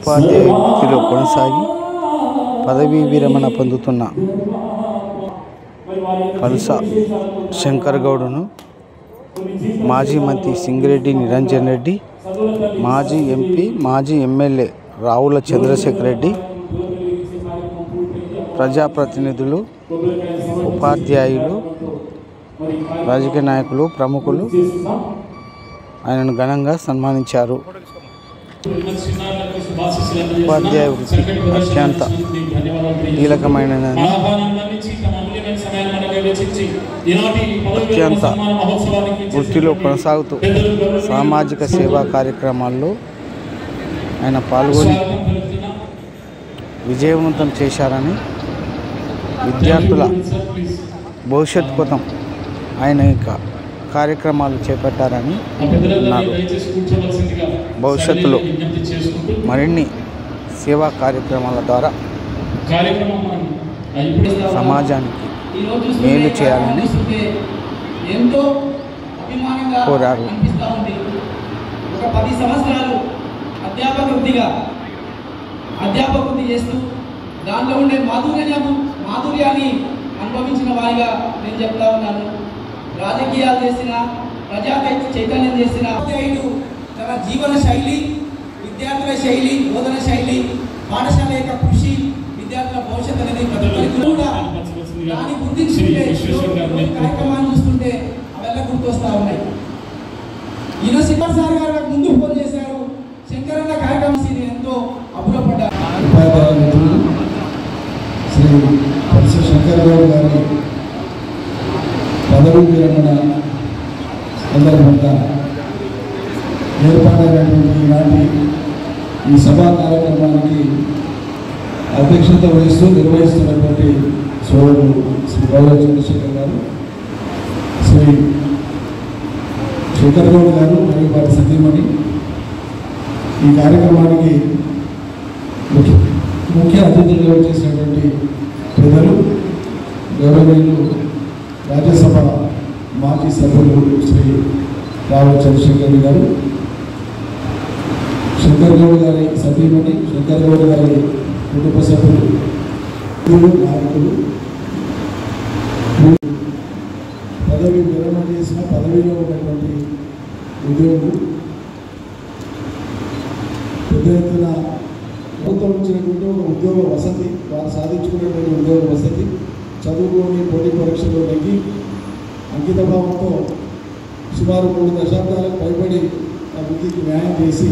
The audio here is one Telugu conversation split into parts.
ఉపాధ్యాయ వృత్తిలో కొనసాగి పదవీ విరమణ పొందుతున్న పల్స శంకర్ గౌడ్ను మాజీ మంత్రి సింగిరెడ్డి నిరంజన్ రెడ్డి, మాజీ ఎంపీ, మాజీ ఎమ్మెల్యే రావుల చంద్రశేఖర్ రెడ్డి, ప్రజాప్రతినిధులు, ఉపాధ్యాయులు, రాజకీయ నాయకులు, ప్రముఖులు ఆయనను ఘనంగా సన్మానించారు. ఉపాధ్యాయ వృత్తి అత్యంత కీలకమైనదని, అత్యంత వృత్తిలో కొనసాగుతూ సామాజిక సేవా కార్యక్రమాల్లో ఆయన పాల్గొని విజయవంతం చేశారని, విద్యార్థుల భవిష్యత్తు కోసం ఆయన కార్యక్రమాలు చేపట్టారని అన్నారు. భవిష్యత్తులో మరిన్ని సేవా కార్యక్రమాల ద్వారా సమాజానికి మేలు చేయాలని కోరారు. ఒక 10 సంవత్సరాలు అధ్యాపక వృత్తి చేస్తూ దాంట్లో ఉండే మాధుర్యాన్ని అనుభవించిన వారిగా నేను చెప్తా ఉన్నాను. రాజకీయాలు చేసిన, ప్రజా చైతన్యం చేసిన ఉపాధ్యాయుడు తన జీవన శైలి, విద్యార్థుల శైలి, బోధన శైలి, పాఠశాల యొక్క కృషి, విద్యార్థుల భవిష్యత్తు అనేది ప్రతి ఒక్కరికి కూడా దాన్ని గుర్తించుకుంటే కార్యక్రమాన్ని చూస్తుంటే అవెల్లా గుర్తొస్తా ఉన్నాయి. ఈరోజు శంకర్ సార్ గారు ముందు ఫోన్ చేశారు. శంకర్ అన్న కార్యక్రమం ఎంతో అభివృద్ధి శ్రీ పల్స శంకర్ గౌడ్ గారి పదవీ విరమణ సందర్భంగా ఏర్పాటైనటువంటి ఈనాటి ఈ సభా కార్యక్రమానికి అధ్యక్షత వహిస్తూ నిర్వహిస్తున్నటువంటి సోదరుడు శ్రీ రావుల చంద్రశేఖర్ గారు, శ్రీ శంకర్ గౌడ్ గారు మరియు వారి సతీమణి ఈ కార్యక్రమానికి ముఖ్య అతిథులుగా వచ్చేసినటువంటి పెద్దలు, గౌరవనీయులు రాజ్యసభ మాజీ సభ్యులు శ్రీ రావుల చంద్రశేఖర్ గారు, శంకర్ గౌడ్ గారి సతీమణి, శంకర్ గౌడ్ గారి కుటుంబ సభ్యులు, నాయకులు, పదవి విరమణ చేసిన పదవిలో ఉన్నటువంటి ఉద్యోగులు, పెద్ద ఎత్తున ప్రభుత్వం ఇచ్చినటువంటి ఒక ఉద్యోగ వసతి, వారు సాధించుకునేటువంటి ఉద్యోగ వసతి, చదువుకొని పోటీ పరీక్షలో నెగ్గి అంకిత భావంతో సుమారు 3 దశాబ్దాలకు పైబడి ఆ వృత్తికి న్యాయం చేసి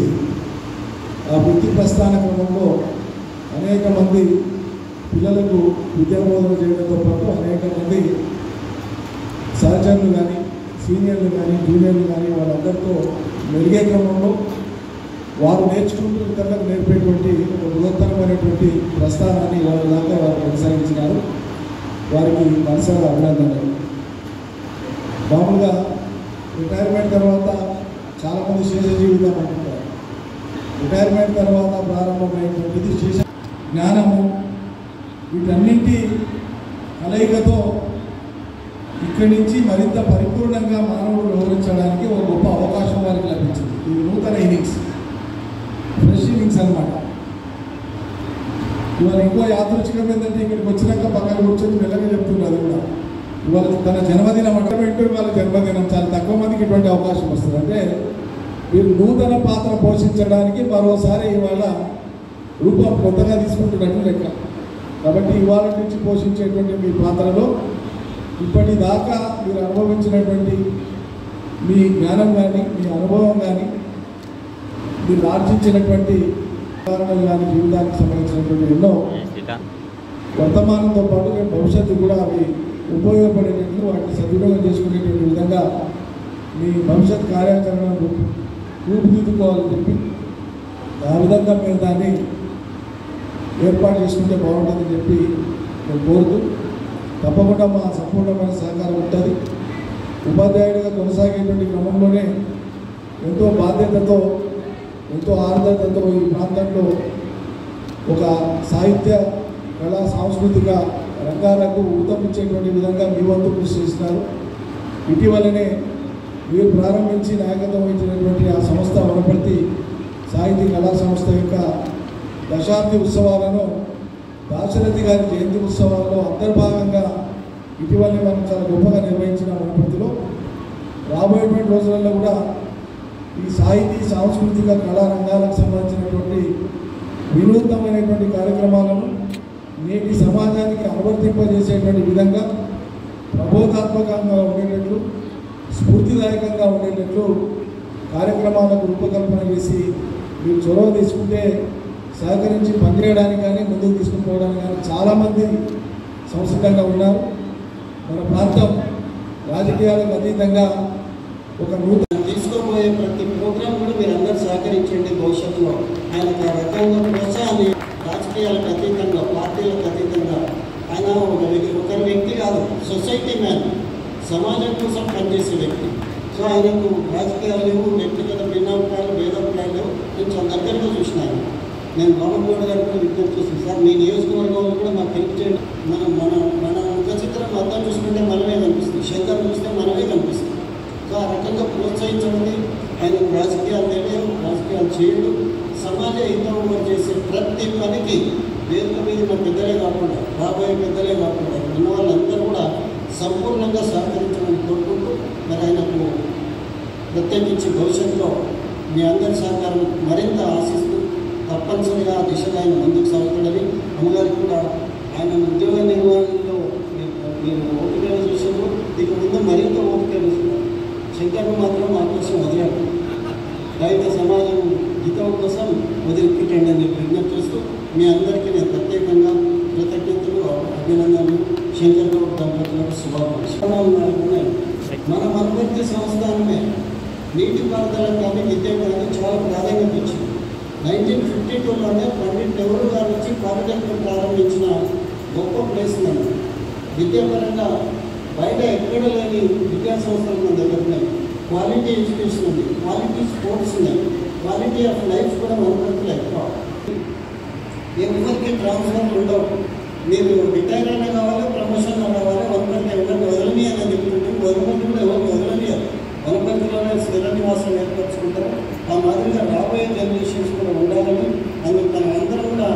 ఆ వృత్తి ప్రస్థాన క్రమంలో అనేక మంది పిల్లలకు విద్యాబోధన చేయడంతో పాటు అనేక మంది సహచరులు కానీ, సీనియర్లు కానీ, జూనియర్లు కానీ వాళ్ళందరితో మెరుగే క్రమంలో వారు నేర్చుకుంటూ ఇతరులకు నేర్పేటువంటి ఒక బృహత్తరమైనటువంటి ప్రస్థానాన్ని వాళ్ళ దాకా వారు కొనసాగించినారు. వారికి మనసారా అభినందనలు. మామూలుగా రిటైర్మెంట్ తర్వాత చాలామంది శేష జీవితం అంటున్నారు. రిటైర్మెంట్ తర్వాత ప్రారంభమైనటువంటిది శేష జ్ఞానము, వీటన్నింటి కలయికతో ఇక్కడి నుంచి మరింత పరిపూర్ణంగా మానవుడు వ్యవహరించడానికి ఒక గొప్ప అవకాశం వారికి లభించింది. ఇది నూతన ఇన్నింగ్స్, ఫ్రెష్ ఇన్నింగ్స్ అన్నమాట. ఇవాళ ఇంకో యాదృచ్ఛికం ఏంటంటే ఇక్కడికి వచ్చినాక పక్కన కూర్చొని మెల్లగా చెప్తున్నారు కూడా ఇవాళ తన జన్మదినం అంటే వాళ్ళ జన్మదినం చాలా తక్కువ మందికి ఇటువంటి అవకాశం వస్తుంది. అంటే వీరు నూతన పాత్ర పోషించడానికి మరోసారి ఇవాళ రూపం కొత్తగా తీసుకుంటున్నట్టు లెక్క. కాబట్టి ఇవాళ నుంచి పోషించేటువంటి మీ పాత్రలో ఇప్పటిదాకా మీరు అనుభవించినటువంటి మీ జ్ఞానం కానీ, మీ అనుభవం కానీ, మీరు ఆర్జించినటువంటి కారణాలు కానీ, జీవితానికి సంబంధించినటువంటి ఎన్నో వర్తమానంతో పాటు భవిష్యత్తు కూడా అవి ఉపయోగపడేటట్లు వాటిని సద్వినియోగం చేసుకునేటువంటి విధంగా మీ భవిష్యత్ కార్యాచరణను రూపుదిద్దుకోవాలని చెప్పి ఆ విధంగా మీరు దాన్ని ఏర్పాటు చేసుకుంటే బాగుంటుందని చెప్పి నేను కోరుతూ, తప్పకుండా మా సంపూర్ణమైన సహకారం ఉంటుంది. ఉపాధ్యాయుడిగా కొనసాగేటువంటి క్రమంలోనే ఎంతో బాధ్యతతో, ఎంతో ఆర్ద్రతతో ఈ ప్రాంతంలో ఒక సాహిత్య, కళా, సాంస్కృతిక రంగాలకు ఊతమిచ్చేటువంటి విధంగా మీ వంతు కృషి చేస్తున్నారు. ఇటీవలనే మీరు ప్రారంభించి నాయకత్వం వహించినటువంటి ఆ సంస్థ వనపర్తి సాహితీ కళా సంస్థ యొక్క దశాబ్ది ఉత్సవాలను దాశరథి గారి జయంతి ఉత్సవాల్లో అంతర్భాగంగా ఇటీవలే మనం చాలా గొప్పగా నిర్వహించిన వనపర్తిలో రాబోయేటువంటి రోజులలో కూడా ఈ సాహితీ సాంస్కృతిక కళా రంగాలకు సంబంధించినటువంటి వినూత్నమైనటువంటి కార్యక్రమాలను నేటి సమాజానికి అనువర్తింపజేసేటువంటి విధంగా ప్రబోధాత్మకంగా ఉండేటట్లు స్ఫూర్తిదాయకంగా ఉండేటట్లు కార్యక్రమాలకు రూపకల్పన చేసి మీరు చొరవ తీసుకుంటే సహకరించి పనిచేయడానికి కానీ ముందుకు తీసుకుపోవడానికి కానీ చాలామంది సంసిద్ధంగా ఉన్నారు. మన ప్రాంతం రాజకీయాలకు అతీతంగా ఒక నూతన తీసుకోబోయే ప్రతి ప్రోగ్రాం కూడా మీరు అందరూ సహకరించండి. భవిష్యత్తులో ఆయనకు ఆ రకంగా ప్రోత్సాహాన్ని రాజకీయాలకు అతీతంగా పార్టీలకు అతీతంగా ఆయన ఒకరి వ్యక్తి కాదు, సొసైటీ మ్యాన్, సమాజం కోసం పనిచేసే వ్యక్తి. సో ఆయనకు రాజకీయాలు లేవు, వ్యక్తిగత భిన్నాభిప్రాయాలు భేదాభిప్రాయాలు నేను చాలా దగ్గరగా చూసినాను. నేను బాబుగౌడ గారు కూడా విజ్ఞప్తి చేస్తాను, సార్ మీ నియోజకవర్గంలో కూడా మాకు హెల్ప్ చేయండి. మన ముఖ చిత్రం అర్థం చూసుకుంటే మనమే కనిపిస్తుంది, శంకర్ చూస్తే మనమే కనిపిస్తుంది. సో ఆ రకంగా ప్రోత్సహించండి. ఆయన రాజకీయాలు తెలియదు, రాజకీయాలు చేయడు, సమాజ హితం చేసే ప్రతి పనికి వేదిక మీద మా పెద్దలే కాకుండా రాబోయే పెద్దలే కాకుండా ఉన్న వాళ్ళందరూ కూడా సంపూర్ణంగా సహకరించమని కోరుకుంటూ మరి ఆయనకు ప్రత్యేకించి భవిష్యత్తులో మీ అందరి సహకారం మరింత ఆశిస్తూ తప్పనిసరిగా ఆ దిశగా ఆయన ముందుకు సాగుతాడని అమ్మగారికి కూడా ఆయన ఉద్యోగ నిర్వహణలో మీరు ఓపికగా చూసారు, ఇక ముందు మరింత ఓపిక చూస్తున్నారు. శంకర్ను మాత్రం మా కోసం వదిలాడు, రైత సమాజం హితం కోసం వదిలిపెట్టండి అని విజ్ఞప్తి చేస్తూ మీ అందరికీ నేను ప్రత్యేకంగా కృతజ్ఞతలు అభినందనలు. శంకర్ గౌడ్ దంపతులకు శుభాకాంక్షలు ఉన్నాయి. మన వనపర్తి సంస్థానమే నీటిపారుదల కానీ విద్యాపరంగా చాలా ప్రాధాన్యత ఇచ్చింది. 1952లోనే పండిట్ నెహ్రూ గారు వచ్చి పాలిటెక్నిక్ ప్రారంభించిన గొప్ప ప్లేస్ ఉంది. విద్యాపరంగా బయట ఎక్కడ లేని విద్యా సంస్థలు మన దగ్గర ఉన్నాయి. క్వాలిటీ ఎడ్యుకేషన్ ఉంది, క్వాలిటీ స్పోర్ట్స్ ఉన్నాయి, క్వాలిటీ ఆఫ్ లైఫ్ కూడా వనపర్తిలో ఎక్కువ. ఎవరికి ట్రాన్స్ఫర్ ఉండవు. మీరు రిటైర్ అయినా కావాలి, ప్రమోషన్ కావాలి, వనపర్తి ఎవరిని వదలని అని చెప్తుంటే వనపర్తి కూడా ఎవరిని వదలనియాలి. వనపర్తిలోనే స్థిర నివాసం ఏర్పరచుకుంటారు. ఆ మాదిరిగా రాబోయే జనరేషన్స్ కూడా ఉండాలని, అందుకు మనం అందరం కూడా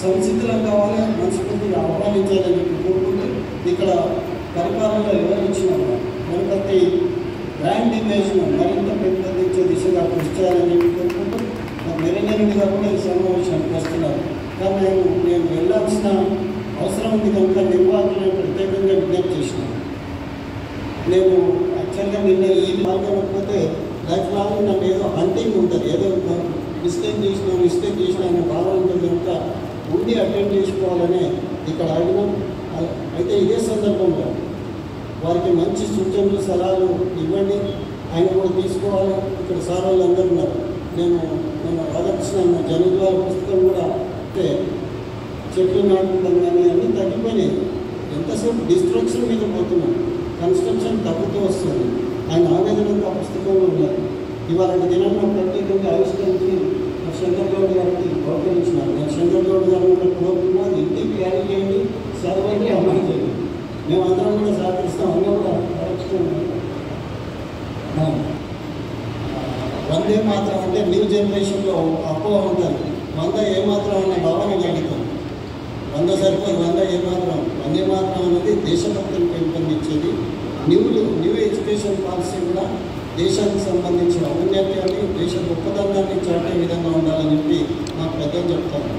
సంసిద్ధులం కావాలి, మనస్ఫూర్తిగా ఆహ్వానించాలని చెప్పి కోరుకుంటూ ఇక్కడ పరిపాలనలో ఎవరు ఇచ్చినా వనపర్తి బ్రాండ్ ఇమేజ్ను మరింత పెంపొందించే దిశగా కృషి చేయాలని చెప్పి కోరుకుంటూ నిరంజనుడిగా కూడా ఈ సమావేశానికి వస్తున్నారు. కానీ నేను వెళ్ళాల్సిన అవసరం ఉంది కనుక నిర్వాహకులను ప్రత్యేకంగా విజ్ఞప్తి చేసినాను. నేను యాక్చువల్గా నిన్న ఈ పాల్గొనకపోతే లైఫ్ లాంగ్ నాకు ఏదో హంటింగ్ ఉంటుంది, ఏదో మిస్టేక్ చేసిన అనే భావన ఉంటుంది కనుక ఉండి అటెండ్ చేసుకోవాలని ఇక్కడ అడిగినాం. అయితే ఇదే సందర్భంలో వారికి మంచి సూచనలు సలహాలు ఇవ్వండి, ఆయన కూడా తీసుకోవాలి. ఇక్కడ సార్ వాళ్ళు అందరూ ఉన్నారు. నేను ఆదర్శించిన జనద్వార పుస్తకం కూడా అంటే చెట్లు నాటుకుంటాం కానీ అన్నీ తగ్గిపోయినాయి. ఎంతసేపు డిస్ట్రక్షన్ మీద పోతున్నాం, కన్స్ట్రక్షన్ తగ్గుతూ వస్తుంది. ఆయన ఆవేదనతో ఆ పుస్తకంలో ఉన్నారు. ఇవాళ దినంలో ప్రత్యేకంగా ఆవిష్కరించి శంకర్ గౌడ్ గారికి గౌరవించినారు. నేను శంకర్ గౌడ్ గారు కూడా కోరుతున్నా, ఇంటికి క్యారీ చేయండి, చదవండి, అమలు చేయండి. మేమందరం కూడా సహకరిస్తాం. అన్నీ కూడా వందే మాత్రం అంటే న్యూ జనరేషన్లో అపోహ ఉంటుంది. 100 ఏమాత్రం అనే భావన కలుగుతుంది. 100 సరిపోయి 100 ఏమాత్రం, వందే మాత్రం అనేది దేశభక్తిని పెంపొందించేది. న్యూ ఎడ్యుకేషన్ పాలసీ కూడా దేశానికి సంబంధించిన ఔన్నత్యాన్ని, దేశ గొప్పదనాన్ని చాటే విధంగా ఉండాలని చెప్పి నాకు పెద్దలు చెప్తాను.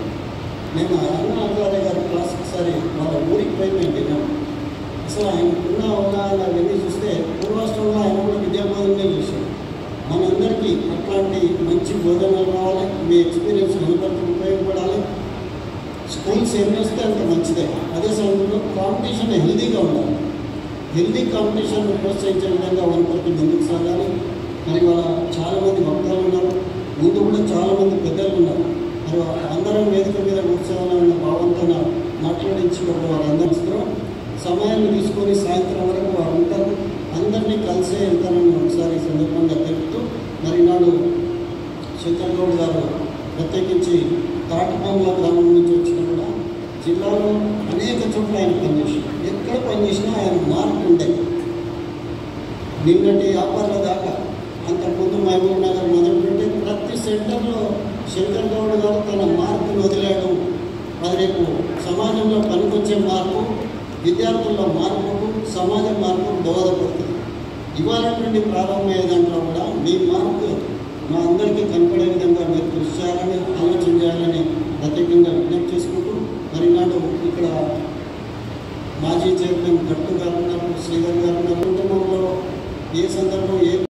నేను అన్నాచార్య గారి క్లాస్ ఒకసారి వాళ్ళ ఊరికి పోయిందండి. అసలు ఆయనకున్న అవగాహన అవన్నీ చూస్తే పూర్వాశ్రమంలో ఆయన కూడా విద్యాబోధనే చూశారు. మనందరికీ అట్లాంటి మంచి బోధనలు రావాలి, మీ ఎక్స్పీరియన్స్ వనపర్తికి ఉపయోగపడాలి. స్కూల్స్ ఎన్ని వస్తే అంత మంచిదే. అదే సమయంలో కాంపిటీషన్ హెల్దీగా ఉండాలి. హెల్దీ కాంపిటీషన్ ప్రోత్సహించే విధంగా వనపర్తి ముందుకు సాగాలి. మరి వాళ్ళ చాలామంది వక్తలు ఉన్నారు, ముందు కూడా చాలామంది పెద్దలు ఉన్నారు. మరి అందరం వేదిక మీద కూర్చోవాలన్న భావంతో మాట్లాడించి వాళ్ళందరూ సమయాన్ని తీసుకొని సాయంత్రం వరకు వారు ఉంటారు. అందరినీ కలిసే వెళ్తారని ఒకసారి ఈ సందర్భంగా తెలుపుతూ మరి నాడు శంకర్ గౌడ్ గారు ప్రత్యేకించి తాటిపాముల గ్రామం నుంచి వచ్చినా కూడా జిల్లాలో అనేక చోట్ల ఆయన పనిచేసారు. ఎక్కడ పనిచేసినా ఆయన మార్పు ఉండే. నిన్నటి వ్యాపారాల దాకా అంతకుముందు మహబూబ్ నగర్ మొదలుపెట్టి ప్రతి సెంటర్లో శంకర్ గౌడ్ గారు తన మార్పును వదిలాడు. అది రేపు సమాజంలో పనికొచ్చే మార్పు, విద్యార్థుల మార్పుకు, సమాజ మార్పుకు దోహదపడుతుంది. ఇవాళ నుండి ప్రారంభమయ్యే దాంట్లో కూడా మీ మార్పు మా అందరికీ కనపడే విధంగా మీరు కృషి చేయాలని, ఆలోచన చేయాలని ప్రత్యేకంగా విజ్ఞప్తి చేసుకుంటూ, మరి నాడు ఇక్కడ మాజీ చైర్మన్ గట్టు గారు ఉన్నారు, శ్రీధర్ గారు ఉన్నారు. కుటుంబంలో ఏ సందర్భం ఏ